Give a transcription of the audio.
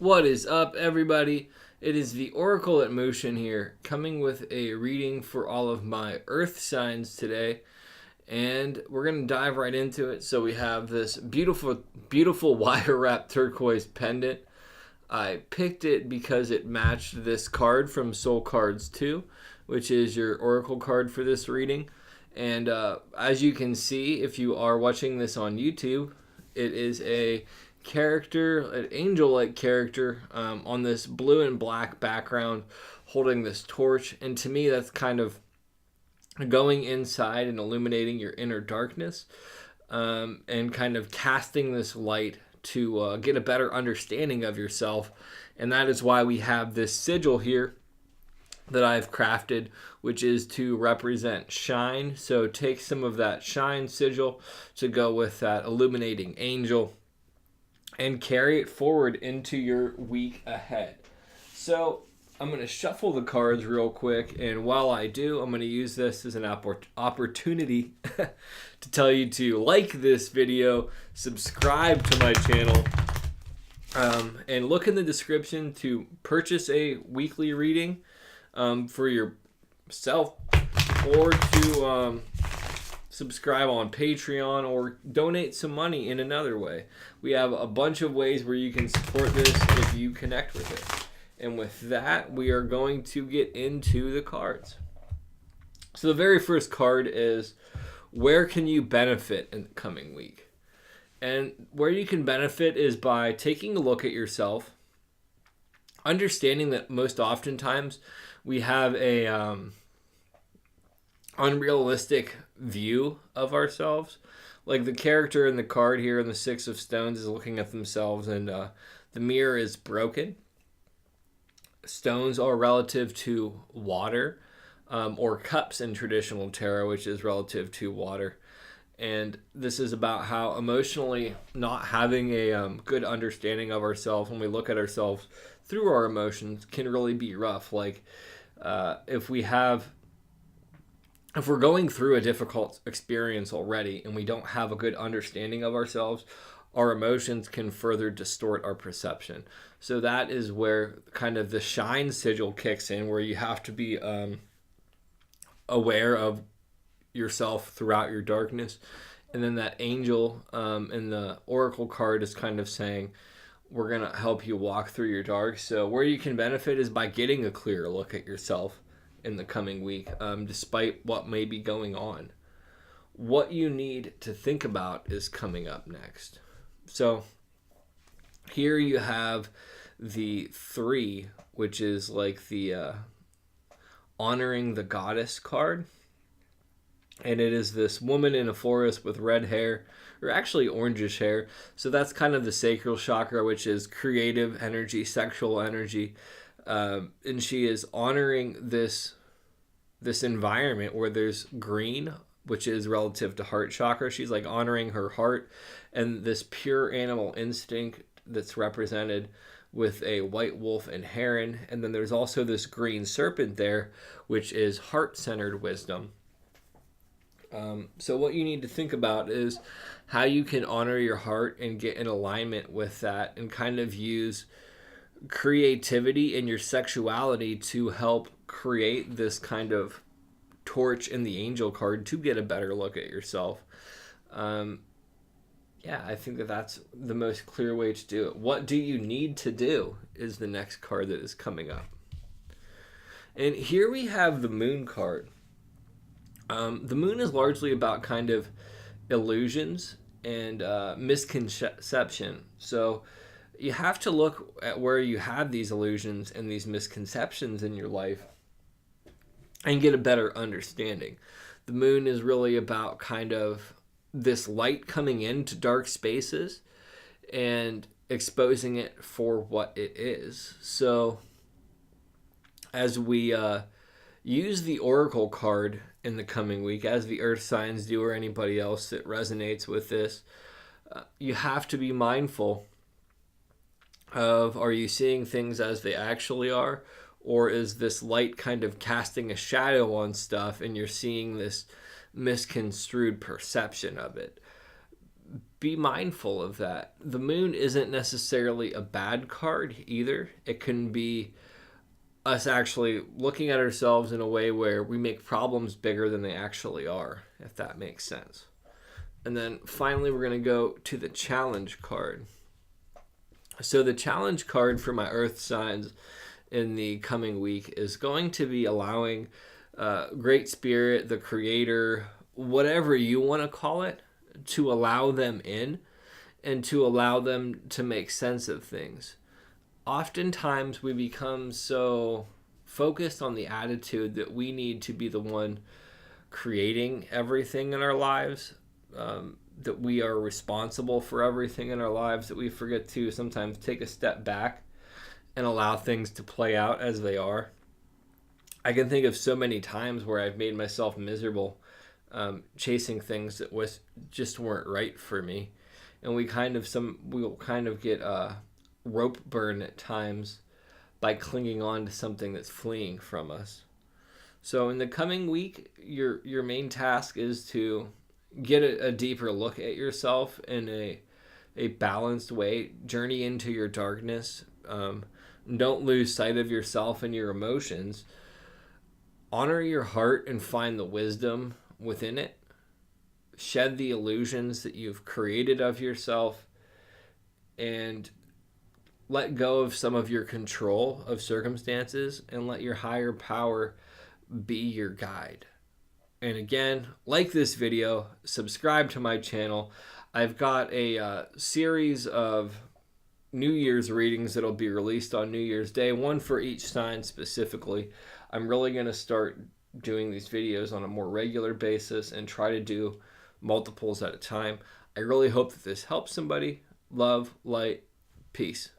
What is up, everybody? It is the Oracle at Motion here, coming with a reading for all of my Earth signs today. And we're going to dive right into it. So we have this beautiful wire wrap turquoise pendant. I picked it because it matched this card from Soul Cards 2, which is your Oracle card for this reading. And as you can see, if you are watching this on YouTube, it is an angel-like character on this blue and black background holding this torch. And to me, that's kind of going inside and illuminating your inner darkness and kind of casting this light to get a better understanding of yourself. And that is why we have this sigil here that I've crafted, which is to represent shine. So take some of that shine sigil to go with that illuminating angel and carry it forward into your week ahead. So I'm going to shuffle the cards real quick, and while I do, I'm going to use this as an opportunity to tell you to like this video, subscribe to my channel, and look in the description to purchase a weekly reading for yourself, or to subscribe on Patreon, or donate some money in another way. We have a bunch of ways where you can support this if you connect with it. And with that, we are going to get into the cards. So the very first card is, where can you benefit in the coming week? And where you can benefit is by taking a look at yourself, understanding that most oftentimes we have a unrealistic view of ourselves. Like the character in the card here in the Six of Stones is looking at themselves, and the mirror is broken. Stones are relative to water, or cups in traditional tarot, which is relative to water. And this is about how emotionally not having a good understanding of ourselves when we look at ourselves through our emotions can really be rough. Like if we're going through a difficult experience already and we don't have a good understanding of ourselves, our emotions can further distort our perception. So that is where kind of the shine sigil kicks in, where you have to be aware of yourself throughout your darkness. And then that angel in the oracle card is kind of saying, we're going to help you walk through your dark. So where you can benefit is by getting a clearer look at yourself in the coming week, despite what may be going on. What you need to think about is coming up next. So here you have the 3, which is like the honoring the goddess card. And it is this woman in a forest with red hair, or actually orangish hair. So that's kind of the sacral chakra, which is creative energy, sexual energy. And she is honoring this environment where there's green, which is relative to heart chakra. She's like honoring her heart and this pure animal instinct that's represented with a white wolf and heron. And then there's also this green serpent there, which is heart-centered wisdom. So what you need to think about is how you can honor your heart and get in alignment with that, and kind of use creativity and your sexuality to help create this kind of torch in the angel card to get a better look at yourself. I think that's the most clear way to do it. What do you need to do is the next card that is coming up. And here we have the moon card. The moon is largely about kind of illusions and misconception. So you have to look at where you have these illusions and these misconceptions in your life and get a better understanding. The moon is really about kind of this light coming into dark spaces and exposing it for what it is. So as we use the oracle card in the coming week, as the earth signs do, or anybody else that resonates with this, you have to be mindful of, are you seeing things as they actually are, or is this light kind of casting a shadow on stuff and you're seeing this misconstrued perception of it? be mindful of that. The moon isn't necessarily a bad card either. It can be us actually looking at ourselves in a way where we make problems bigger than they actually are, if that makes sense. And then finally, we're going to go to the challenge card. So the challenge card for my earth signs in the coming week is going to be allowing Great Spirit, the Creator, whatever you want to call it, to allow them in and to allow them to make sense of things. Oftentimes we become so focused on the attitude that we need to be the one creating everything in our lives, that we are responsible for everything in our lives, that we forget to sometimes take a step back and allow things to play out as they are. I can think of so many times where I've made myself miserable chasing things that just weren't right for me, and we'll kind of get rope burn at times by clinging on to something that's fleeing from us. So in the coming week, your main task is to get a deeper look at yourself in a balanced way. Journey into your darkness. Don't lose sight of yourself and your emotions. Honor your heart and find the wisdom within it. Shed the illusions that you've created of yourself, and let go of some of your control of circumstances, and let your higher power be your guide. And again, like this video, subscribe to my channel. I've got a series of New Year's readings that'll be released on New Year's Day, one for each sign specifically. I'm really going to start doing these videos on a more regular basis and try to do multiples at a time. I really hope that this helps somebody. Love, light, peace.